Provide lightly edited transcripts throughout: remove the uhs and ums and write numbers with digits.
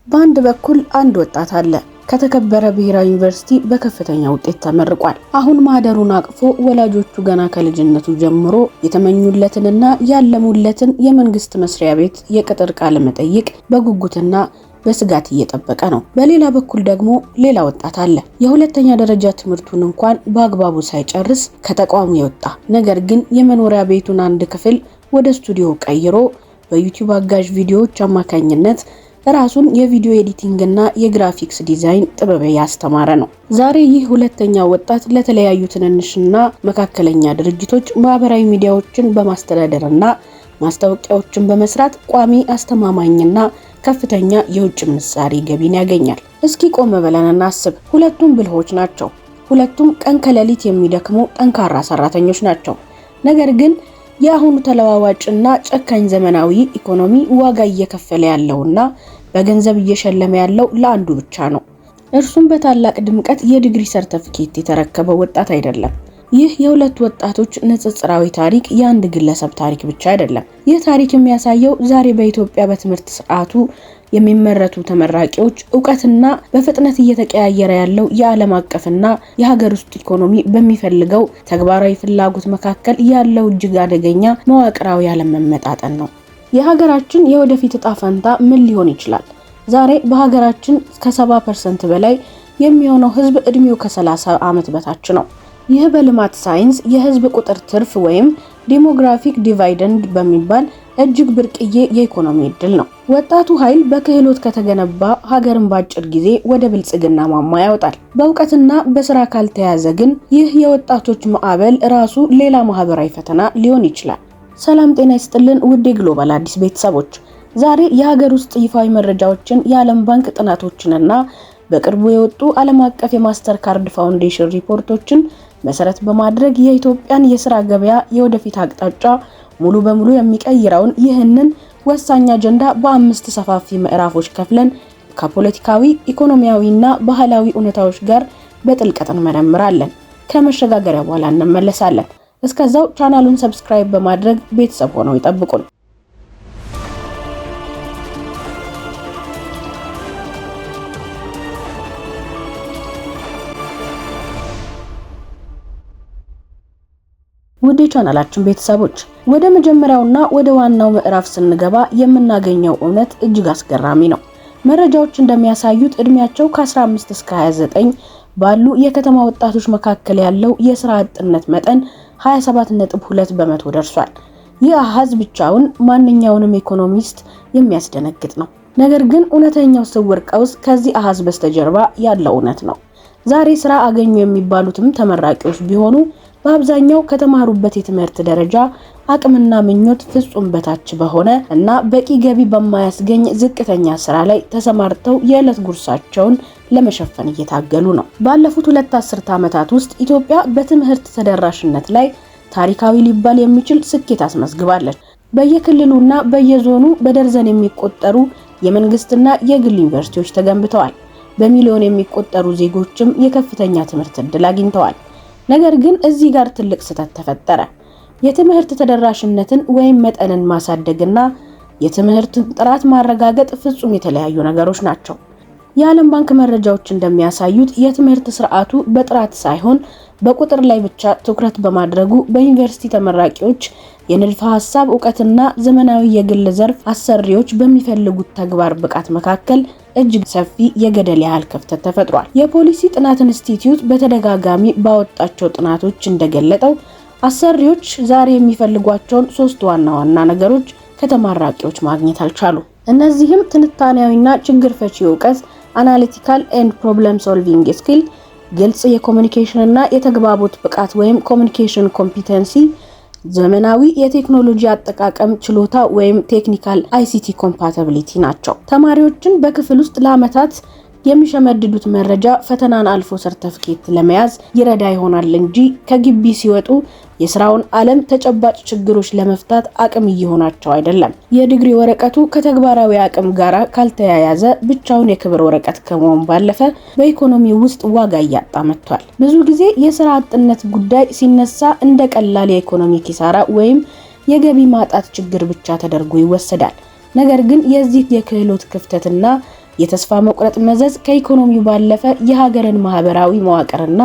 በአንድ በኩል አንድ ወጣት አለ። ከተከበረ ብሔራዊ ዩኒቨርሲቲ በከፍተኛ ውጤት ተመርቋል። አሁን ማህደሩን አቅፎ ወላጆቹ ገና ከልጅነቱ ጀምሮ የተመኙለትንና ያለሙለትን የመንግስት መስሪያ ቤት የቅጥር ቃለ መጠይቅ በጉጉትና በስጋት እየጠበቀ ነው። በሌላ በኩል ደግሞ ሌላ ወጣት አለ። የሁለተኛ ደረጃ ትምህርቱን እንኳን በአግባቡ ሳይጨርስ ከተቋሙ የወጣ ነገር ግን የመኖሪያ ቤቱን አንድ ክፍል ወደ ስቱዲዮ ቀይሮ በዩቲዩብ አጋዥ ቪዲዮዎች አማካኝነት ራሱን የቪዲዮ ኤዲቲንግ እና የግራፊክስ ዲዛይን ጥበብ ያስተማረ ነው። ዛሬ ይህ ሁለተኛው ወጣት ለተለያዩ ትንንሽና መካከለኛ ድርጅቶች ማህበራዊ ሚዲያዎችን በማስተዳደርና ማስታወቂያዎችን በመስራት ቋሚ አስተማማኝና ከፍተኛ የውጭ ምንዛሪ ገቢን ያገኛል። እስኪ ቆም ብለን እናስብ። ሁለቱም ብልሆች ናቸው። ሁለቱም ቀን ከሌሊት የሚደክሙ ጠንካራ ሰራተኞች ናቸው። ነገር ግን የአሁኑ ተለዋዋጭና ጨካኝ ዘመናዊ ኢኮኖሚ ዋጋ እየከፈለ ያለውና በገንዘብ እየሸለመ ያለው ለአንዱ ብቻ ነው። እርሱም በታላቅ ድምቀት የዲግሪ ሰርተፊኬት የተረከበው ወጣት አይደለም። ይህ የሁለት ወጣቶች ንጽጽራዊ ታሪክ የአንድ ግለሰብ ታሪክ ብቻ አይደለም። ይህ ታሪክ የሚያሳየው ዛሬ በኢትዮጵያ በትምህርት ስርዓቱ የሚመረቱ ተመራቂዎች ዕውቀትና በፍጥነት እየተቀያየረ ያለው የዓለም አቀፍና የሀገር ውስጥ ኢኮኖሚ በሚፈልገው ተግባራዊ ፍላጎት መካከል ያለው እጅግ አደገኛ መዋቅራዊ አለመመጣጠን ነው። የሀገራችን የወደፊት ዕጣ ፈንታ ምን ሊሆን ይችላል? ዛሬ በሀገራችን ከ70% በላይ የሚሆነው ህዝብ እድሜው ከ30 ዓመት በታች ነው። ይህ በልማት ሳይንስ የህዝብ ቁጥር ትርፍ ወይም ዲሞግራፊክ ዲቫይደንድ በሚባል እጅግ ብርቅዬ የኢኮኖሚ እድል ነው። ወጣቱ ኃይል በክህሎት ከተገነባ ሀገርን በአጭር ጊዜ ወደ ብልጽግና ማማ ያወጣል። በእውቀትና በስራ ካልተያዘ ግን ይህ የወጣቶች ማዕበል ራሱ ሌላ ማህበራዊ ፈተና ሊሆን ይችላል። ሰላም ጤና ይስጥልን ውድ ግሎባል አዲስ ቤተሰቦች፣ ዛሬ የሀገር ውስጥ ይፋዊ መረጃዎችን፣ የዓለም ባንክ ጥናቶችንና በቅርቡ የወጡ ዓለም አቀፍ የማስተር ካርድ ፋውንዴሽን ሪፖርቶችን መሰረት በማድረግ የኢትዮጵያን የሥራ ገበያ የወደፊት አቅጣጫ ሙሉ በሙሉ የሚቀይረውን ይህንን ወሳኝ አጀንዳ በአምስት ሰፋፊ ምዕራፎች ከፍለን ከፖለቲካዊ፣ ኢኮኖሚያዊና ባህላዊ ሁኔታዎች ጋር በጥልቀት እንመረምራለን። ከመሸጋገሪያ በኋላ እንመለሳለን። እስከዛው ቻናሉን ሰብስክራይብ በማድረግ ቤተሰብ ሆነው ይጠብቁን። ውድ ቻናላችን ቤተሰቦች፣ ወደ መጀመሪያውና ወደ ዋናው ምዕራፍ ስንገባ የምናገኘው እውነት እጅግ አስገራሚ ነው። መረጃዎች እንደሚያሳዩት እድሜያቸው ከ15 እስከ 29 ባሉ የከተማ ወጣቶች መካከል ያለው የሥራ አጥነት መጠን 27.2% ደርሷል። ይህ አሃዝ ብቻውን ማንኛውንም ኢኮኖሚስት የሚያስደነግጥ ነው። ነገር ግን እውነተኛው ስውር ቀውስ ከዚህ አሃዝ በስተጀርባ ያለው እውነት ነው። ዛሬ ስራ አገኙ የሚባሉትም ተመራቂዎች ቢሆኑ በአብዛኛው ከተማሩበት የትምህርት ደረጃ አቅምና ምኞት ፍጹም በታች በሆነ እና በቂ ገቢ በማያስገኝ ዝቅተኛ ስራ ላይ ተሰማርተው የዕለት ጉርሳቸውን ለመሸፈን እየታገሉ ነው። ባለፉት 2 አስርት ዓመታት ውስጥ ኢትዮጵያ በትምህርት ተደራሽነት ላይ ታሪካዊ ሊባል የሚችል ስኬት አስመዝግባለች። በየክልሉና በየዞኑ በደርዘን የሚቆጠሩ የመንግስትና የግል ዩኒቨርሲቲዎች ተገንብተዋል። በሚሊዮን የሚቆጠሩ ዜጎችም የከፍተኛ ትምህርት ዕድል አግኝተዋል። ነገር ግን እዚህ ጋር ትልቅ ስህተት ተፈጠረ። የትምህርት ተደራሽነትን ወይም መጠንን ማሳደግና የትምህርትን ጥራት ማረጋገጥ ፍጹም የተለያዩ ነገሮች ናቸው። የዓለም ባንክ መረጃዎች እንደሚያሳዩት የትምህርት ስርዓቱ በጥራት ሳይሆን በቁጥር ላይ ብቻ ትኩረት በማድረጉ በዩኒቨርሲቲ ተመራቂዎች የንድፈ ሐሳብ ዕውቀትና ዘመናዊ የግል ዘርፍ አሰሪዎች በሚፈልጉት ተግባር ብቃት መካከል እጅግ ሰፊ የገደል ያህል ክፍተት ተፈጥሯል። የፖሊሲ ጥናት ኢንስቲትዩት በተደጋጋሚ ባወጣቸው ጥናቶች እንደገለጠው አሰሪዎች ዛሬ የሚፈልጓቸውን 3 ዋና ዋና ነገሮች ከተመራቂዎች ማግኘት አልቻሉ። እነዚህም ትንታኔያዊና ችግር ፈቺ ዕውቀት አናሊቲካል ኤንድ ፕሮብለም ሶልቪንግ ስኪል፣ ግልጽ የኮሙኒኬሽን እና የተግባቦት ብቃት ወይም ኮሙኒኬሽን ኮምፒተንሲ፣ ዘመናዊ የቴክኖሎጂ አጠቃቀም ችሎታ ወይም ቴክኒካል አይሲቲ ኮምፓቲቢሊቲ ናቸው። ተማሪዎችን በክፍል ውስጥ ለዓመታት የሚሸመድዱት መረጃ ፈተናን አልፎ ሰርተፊኬት ለመያዝ ይረዳ ይሆናል እንጂ ከግቢ ሲወጡ የስራውን ዓለም ተጨባጭ ችግሮች ለመፍታት አቅም እየሆናቸው አይደለም። የዲግሪ ወረቀቱ ከተግባራዊ አቅም ጋር ካልተያያዘ ብቻውን የክብር ወረቀት ከመሆን ባለፈ በኢኮኖሚ ውስጥ ዋጋ እያጣ መጥቷል። ብዙ ጊዜ የስራ አጥነት ጉዳይ ሲነሳ እንደ ቀላል የኢኮኖሚ ኪሳራ ወይም የገቢ ማጣት ችግር ብቻ ተደርጎ ይወሰዳል። ነገር ግን የዚህ የክህሎት ክፍተትና የተስፋ መቁረጥ መዘዝ ከኢኮኖሚው ባለፈ የሀገርን ማህበራዊ መዋቅርና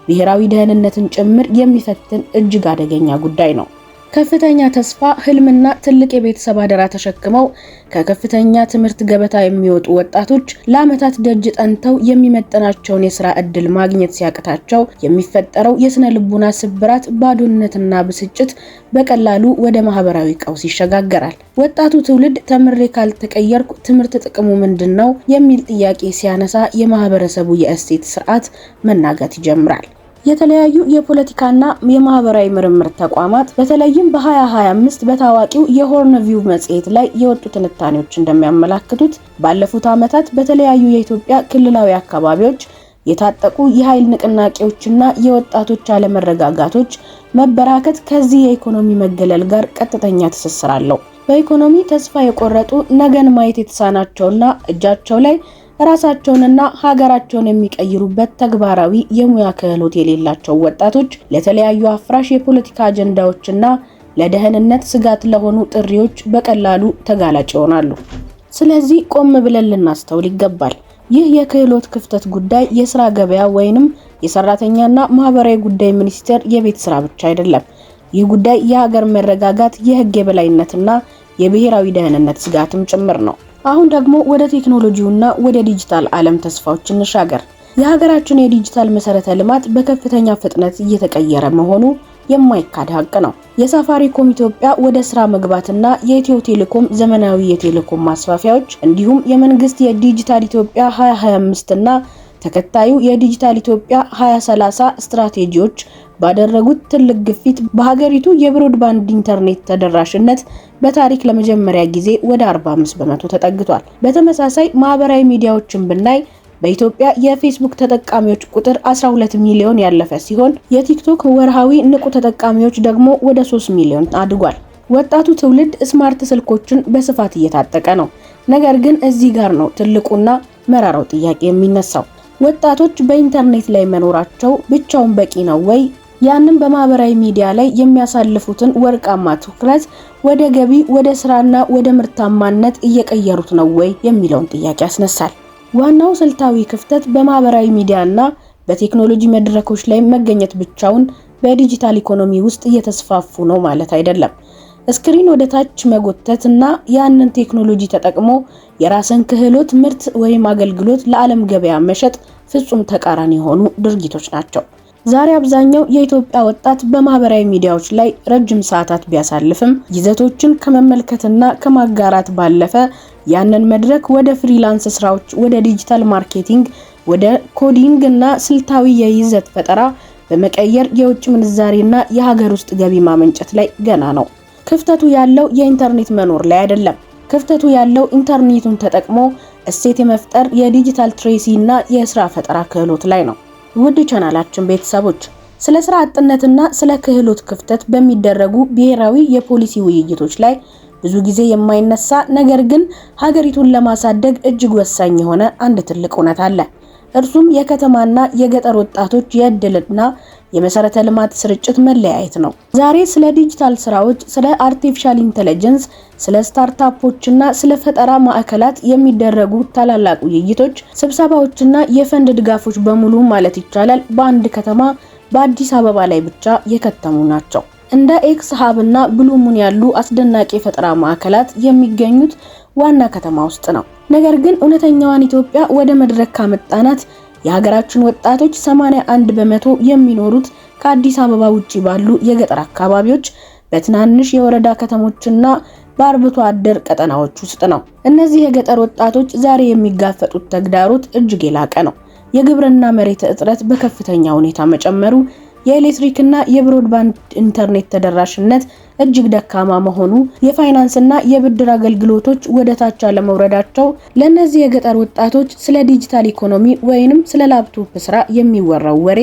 ብሔራዊ ደህንነትን ጭምር የሚፈትን እጅግ አደገኛ ጉዳይ ነው። ከፍተኛ ተስፋ፣ ህልምና ትልቅ የቤተሰብ አደራ ተሸክመው ከከፍተኛ ትምህርት ገበታ የሚወጡ ወጣቶች ለዓመታት ደጅ ጠንተው የሚመጥናቸውን የሥራ ዕድል ማግኘት ሲያቅታቸው የሚፈጠረው የስነ ልቡና ስብራት፣ ባዶነትና ብስጭት በቀላሉ ወደ ማህበራዊ ቀውስ ይሸጋገራል። ወጣቱ ትውልድ ተምሬ ካልተቀየርኩ ትምህርት ጥቅሙ ምንድነው የሚል ጥያቄ ሲያነሳ የማህበረሰቡ የእሴት ስርዓት መናጋት ይጀምራል። የተለያዩ የፖለቲካና የማህበራዊ ምርምር ተቋማት በተለይም በ2025 በታዋቂው የሆርን ቪው መጽሔት ላይ የወጡ ትንታኔዎች እንደሚያመላክቱት ባለፉት ዓመታት በተለያዩ የኢትዮጵያ ክልላዊ አካባቢዎች የታጠቁ የኃይል ንቅናቄዎችና የወጣቶች አለመረጋጋቶች መበራከት ከዚህ የኢኮኖሚ መገለል ጋር ቀጥተኛ ትስስር አለው። በኢኮኖሚ ተስፋ የቆረጡ ነገን ማየት የተሳናቸውና እጃቸው ላይ ራሳቸውንና ሀገራቸውን የሚቀይሩበት ተግባራዊ የሙያ ክህሎት የሌላቸው ወጣቶች ለተለያዩ አፍራሽ የፖለቲካ አጀንዳዎችና ለደህንነት ስጋት ለሆኑ ጥሪዎች በቀላሉ ተጋላጭ ይሆናሉ። ስለዚህ ቆም ብለን ልናስተውል ይገባል። ይህ የክህሎት ክፍተት ጉዳይ የስራ ገበያ ወይንም የሰራተኛና ማህበራዊ ጉዳይ ሚኒስቴር የቤት ስራ ብቻ አይደለም። ይህ ጉዳይ የሀገር መረጋጋት፣ የህግ የበላይነትና የብሔራዊ ደህንነት ስጋትም ጭምር ነው። አሁን ደግሞ ወደ ቴክኖሎጂውና ወደ ዲጂታል ዓለም ተስፋዎች እንሻገር። የሀገራችን የዲጂታል መሰረተ ልማት በከፍተኛ ፍጥነት እየተቀየረ መሆኑ የማይካድ ሀቅ ነው። የሳፋሪኮም ኢትዮጵያ ወደ ስራ መግባትና የኢትዮ ቴሌኮም ዘመናዊ የቴሌኮም ማስፋፊያዎች እንዲሁም የመንግስት የዲጂታል ኢትዮጵያ 2025 እና ተከታዩ የዲጂታል ኢትዮጵያ 2030 ስትራቴጂዎች ባደረጉት ትልቅ ግፊት በሀገሪቱ የብሮድባንድ ኢንተርኔት ተደራሽነት በታሪክ ለመጀመሪያ ጊዜ ወደ 45 በመቶ ተጠግቷል። በተመሳሳይ ማህበራዊ ሚዲያዎችን ብናይ በኢትዮጵያ የፌስቡክ ተጠቃሚዎች ቁጥር 12 ሚሊዮን ያለፈ ሲሆን የቲክቶክ ወርሃዊ ንቁ ተጠቃሚዎች ደግሞ ወደ 3 ሚሊዮን አድጓል። ወጣቱ ትውልድ ስማርት ስልኮችን በስፋት እየታጠቀ ነው። ነገር ግን እዚህ ጋር ነው ትልቁና መራራው ጥያቄ የሚነሳው። ወጣቶች በኢንተርኔት ላይ መኖራቸው ብቻውን በቂ ነው ወይ? ያንን በማህበራዊ ሚዲያ ላይ የሚያሳልፉትን ወርቃማ ትኩረት ወደ ገቢ፣ ወደ ስራና ወደ ምርታማነት እየቀየሩት ነው ወይ የሚለውን ጥያቄ ያስነሳል። ዋናው ስልታዊ ክፍተት በማህበራዊ ሚዲያና በቴክኖሎጂ መድረኮች ላይ መገኘት ብቻውን በዲጂታል ኢኮኖሚ ውስጥ እየተስፋፉ ነው ማለት አይደለም። ስክሪን ወደ ታች መጎተትና ያንን ቴክኖሎጂ ተጠቅሞ የራስን ክህሎት፣ ምርት ወይም አገልግሎት ለዓለም ገበያ መሸጥ ፍጹም ተቃራኒ የሆኑ ድርጊቶች ናቸው። ዛሬ አብዛኛው የኢትዮጵያ ወጣት በማህበራዊ ሚዲያዎች ላይ ረጅም ሰዓታት ቢያሳልፍም ይዘቶችን ከመመልከትና ከማጋራት ባለፈ ያንን መድረክ ወደ ፍሪላንስ ስራዎች፣ ወደ ዲጂታል ማርኬቲንግ፣ ወደ ኮዲንግ እና ስልታዊ የይዘት ፈጠራ በመቀየር የውጭ ምንዛሬና የሀገር ውስጥ ገቢ ማመንጨት ላይ ገና ነው። ክፍተቱ ያለው የኢንተርኔት መኖር ላይ አይደለም። ክፍተቱ ያለው ኢንተርኔቱን ተጠቅሞ እሴት የመፍጠር የዲጂታል ትሬሲ እና የስራ ፈጠራ ክህሎት ላይ ነው። ውድ ቻናላችን ቤተሰቦች ስለ ስራ አጥነትና ስለ ክህሎት ክፍተት በሚደረጉ ብሔራዊ የፖሊሲ ውይይቶች ላይ ብዙ ጊዜ የማይነሳ ነገር ግን ሀገሪቱን ለማሳደግ እጅግ ወሳኝ የሆነ አንድ ትልቅ እውነት አለ። እርሱም የከተማና የገጠር ወጣቶች የእድልና የመሰረተ ልማት ስርጭት መለያየት ነው። ዛሬ ስለ ዲጂታል ስራዎች፣ ስለ አርቲፊሻል ኢንተለጀንስ፣ ስለ ስታርታፖችና ስለ ፈጠራ ማዕከላት የሚደረጉ ታላላቅ ውይይቶች፣ ስብሰባዎችና የፈንድ ድጋፎች በሙሉ ማለት ይቻላል በአንድ ከተማ በአዲስ አበባ ላይ ብቻ የከተሙ ናቸው። እንደ ኤክስ ሀብ እና ብሉሙን ያሉ አስደናቂ የፈጠራ ማዕከላት የሚገኙት ዋና ከተማ ውስጥ ነው። ነገር ግን እውነተኛዋን ኢትዮጵያ ወደ መድረክ ካመጣናት የሀገራችን ወጣቶች 81 በመቶ የሚኖሩት ከአዲስ አበባ ውጪ ባሉ የገጠር አካባቢዎች፣ በትናንሽ የወረዳ ከተሞችና በአርብቶ አደር ቀጠናዎች ውስጥ ነው። እነዚህ የገጠር ወጣቶች ዛሬ የሚጋፈጡት ተግዳሮት እጅግ የላቀ ነው። የግብርና መሬት እጥረት በከፍተኛ ሁኔታ መጨመሩ፣ የኤሌክትሪክና የብሮድባንድ ኢንተርኔት ተደራሽነት እጅግ ደካማ መሆኑ፣ የፋይናንስና የብድር አገልግሎቶች ወደ ታች አለመውረዳቸው ለነዚህ የገጠር ወጣቶች ስለ ዲጂታል ኢኮኖሚ ወይንም ስለ ላፕቶፕ ስራ የሚወራው ወሬ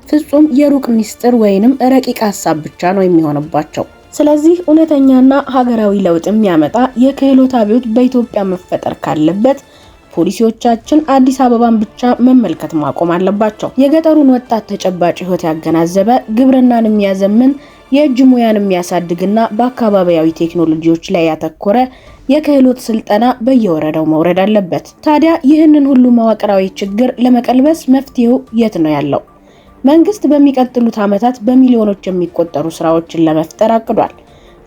ፍጹም የሩቅ ሚስጥር ወይንም ረቂቅ ሐሳብ ብቻ ነው የሚሆንባቸው። ስለዚህ እውነተኛና ሀገራዊ ለውጥ የሚያመጣ የክህሎት አብዮት በኢትዮጵያ መፈጠር ካለበት ፖሊሲዎቻችን አዲስ አበባን ብቻ መመልከት ማቆም አለባቸው። የገጠሩን ወጣት ተጨባጭ ህይወት ያገናዘበ ግብርናን የሚያዘምን የእጅ ሙያን የሚያሳድግና በአካባቢያዊ ቴክኖሎጂዎች ላይ ያተኮረ የክህሎት ስልጠና በየወረዳው መውረድ አለበት። ታዲያ ይህንን ሁሉ መዋቅራዊ ችግር ለመቀልበስ መፍትሄው የት ነው ያለው? መንግስት በሚቀጥሉት ዓመታት በሚሊዮኖች የሚቆጠሩ ስራዎችን ለመፍጠር አቅዷል።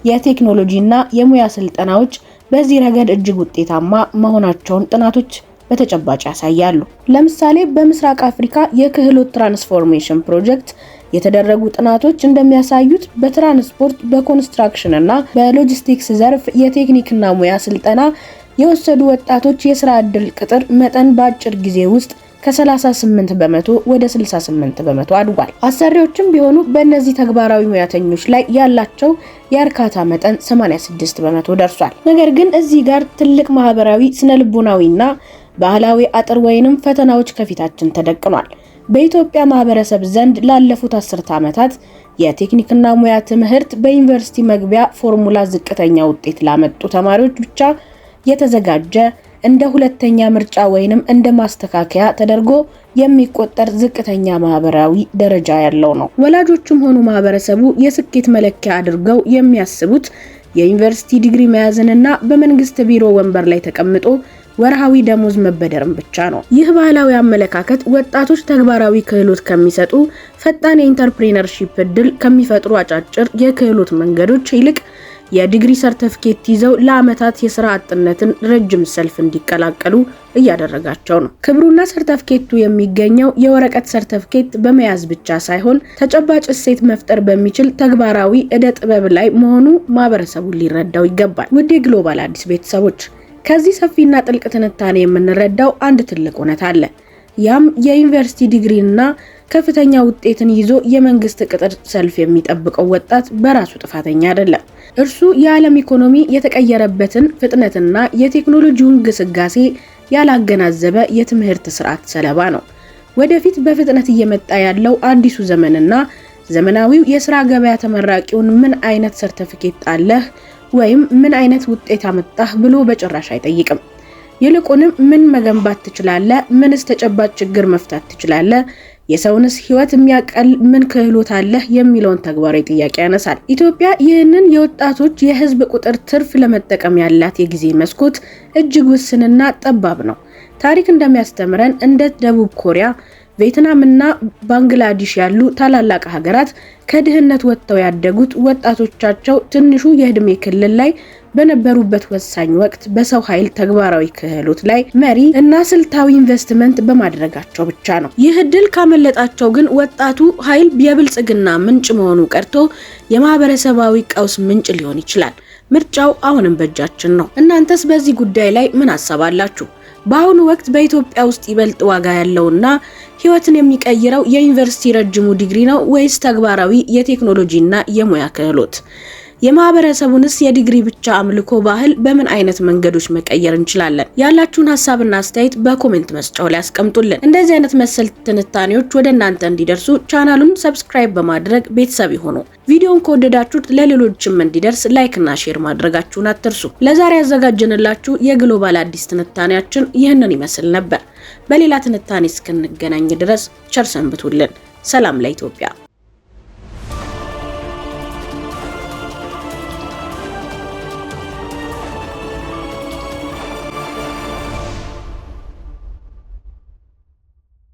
የቴክኖሎጂና የሙያ ስልጠናዎች በዚህ ረገድ እጅግ ውጤታማ መሆናቸውን ጥናቶች በተጨባጭ ያሳያሉ። ለምሳሌ በምስራቅ አፍሪካ የክህሎት ትራንስፎርሜሽን ፕሮጀክት የተደረጉ ጥናቶች እንደሚያሳዩት በትራንስፖርት፣ በኮንስትራክሽን እና በሎጂስቲክስ ዘርፍ የቴክኒክና ሙያ ስልጠና የወሰዱ ወጣቶች የስራ ዕድል ቅጥር መጠን በአጭር ጊዜ ውስጥ ከ38 በመቶ ወደ 68 በመቶ አድጓል። አሰሪዎችም ቢሆኑ በእነዚህ ተግባራዊ ሙያተኞች ላይ ያላቸው የእርካታ መጠን 86 በመቶ ደርሷል። ነገር ግን እዚህ ጋር ትልቅ ማህበራዊ፣ ስነልቦናዊና ባህላዊ አጥር ወይንም ፈተናዎች ከፊታችን ተደቅኗል። በኢትዮጵያ ማህበረሰብ ዘንድ ላለፉት 10 ዓመታት የቴክኒክና ሙያ ትምህርት በዩኒቨርሲቲ መግቢያ ፎርሙላ ዝቅተኛ ውጤት ላመጡ ተማሪዎች ብቻ የተዘጋጀ እንደ ሁለተኛ ምርጫ ወይንም እንደ ማስተካከያ ተደርጎ የሚቆጠር ዝቅተኛ ማህበራዊ ደረጃ ያለው ነው። ወላጆችም ሆኑ ማህበረሰቡ የስኬት መለኪያ አድርገው የሚያስቡት የዩኒቨርሲቲ ዲግሪ መያዝንና በመንግስት ቢሮ ወንበር ላይ ተቀምጦ ወርሃዊ ደሞዝ መበደርም ብቻ ነው። ይህ ባህላዊ አመለካከት ወጣቶች ተግባራዊ ክህሎት ከሚሰጡ ፈጣን የኢንተርፕሪነርሺፕ እድል ከሚፈጥሩ አጫጭር የክህሎት መንገዶች ይልቅ የዲግሪ ሰርቲፊኬት ይዘው ለዓመታት የሥራ አጥነትን ረጅም ሰልፍ እንዲቀላቀሉ እያደረጋቸው ነው። ክብሩና ሰርቲፊኬቱ የሚገኘው የወረቀት ሰርቲፊኬት በመያዝ ብቻ ሳይሆን ተጨባጭ እሴት መፍጠር በሚችል ተግባራዊ ዕደ ጥበብ ላይ መሆኑ ማህበረሰቡን ሊረዳው ይገባል። ውድ የግሎባል አዲስ ቤተሰቦች፣ ከዚህ ሰፊና ጥልቅ ትንታኔ የምንረዳው አንድ ትልቅ እውነት አለ። ያም የዩኒቨርሲቲ ዲግሪና ከፍተኛ ውጤትን ይዞ የመንግስት ቅጥር ሰልፍ የሚጠብቀው ወጣት በራሱ ጥፋተኛ አይደለም። እርሱ የዓለም ኢኮኖሚ የተቀየረበትን ፍጥነትና የቴክኖሎጂውን ግስጋሴ ያላገናዘበ የትምህርት ስርዓት ሰለባ ነው። ወደፊት በፍጥነት እየመጣ ያለው አዲሱ ዘመንና ዘመናዊው የሥራ ገበያ ተመራቂውን ምን አይነት ሰርቲፊኬት አለህ ወይም ምን አይነት ውጤት አመጣህ ብሎ በጭራሽ አይጠይቅም። ይልቁንም ምን መገንባት ትችላለህ፣ ምንስ ተጨባጭ ችግር መፍታት ትችላለህ፣ የሰውንስ ህይወት የሚያቀል ምን ክህሎት አለህ የሚለውን ተግባራዊ ጥያቄ ያነሳል። ኢትዮጵያ ይህንን የወጣቶች የህዝብ ቁጥር ትርፍ ለመጠቀም ያላት የጊዜ መስኮት እጅግ ውስንና ጠባብ ነው። ታሪክ እንደሚያስተምረን እንደ ደቡብ ኮሪያ፣ ቪየትናም እና ባንግላዴሽ ያሉ ታላላቅ ሀገራት ከድህነት ወጥተው ያደጉት ወጣቶቻቸው ትንሹ የእድሜ ክልል ላይ በነበሩበት ወሳኝ ወቅት በሰው ኃይል ተግባራዊ ክህሎት ላይ መሪ እና ስልታዊ ኢንቨስትመንት በማድረጋቸው ብቻ ነው። ይህ እድል ካመለጣቸው ግን ወጣቱ ኃይል የብልጽግና ምንጭ መሆኑ ቀርቶ የማህበረሰባዊ ቀውስ ምንጭ ሊሆን ይችላል። ምርጫው አሁንም በእጃችን ነው። እናንተስ በዚህ ጉዳይ ላይ ምን አሰባላችሁ? በአሁኑ ወቅት በኢትዮጵያ ውስጥ ይበልጥ ዋጋ ያለውና ህይወትን የሚቀይረው የዩኒቨርሲቲ ረጅሙ ዲግሪ ነው ወይስ ተግባራዊ የቴክኖሎጂና የሙያ ክህሎት? የማህበረሰቡንስ የዲግሪ ብቻ አምልኮ ባህል በምን አይነት መንገዶች መቀየር እንችላለን? ያላችሁን ሐሳብና አስተያየት በኮሜንት መስጫው ላይ አስቀምጡልን። እንደዚህ አይነት መሰል ትንታኔዎች ወደ እናንተ እንዲደርሱ ቻናሉን ሰብስክራይብ በማድረግ ቤተሰብ ይሁኑ። ቪዲዮውን ከወደዳችሁት ለሌሎችም እንዲደርስ ላይክ እና ሼር ማድረጋችሁን አትርሱ። ለዛሬ ያዘጋጀንላችሁ የግሎባል አዲስ ትንታኔያችን ይህንን ይመስል ነበር። በሌላ ትንታኔ እስክንገናኝ ድረስ ቸር ሰንብቱልን። ሰላም ለኢትዮጵያ።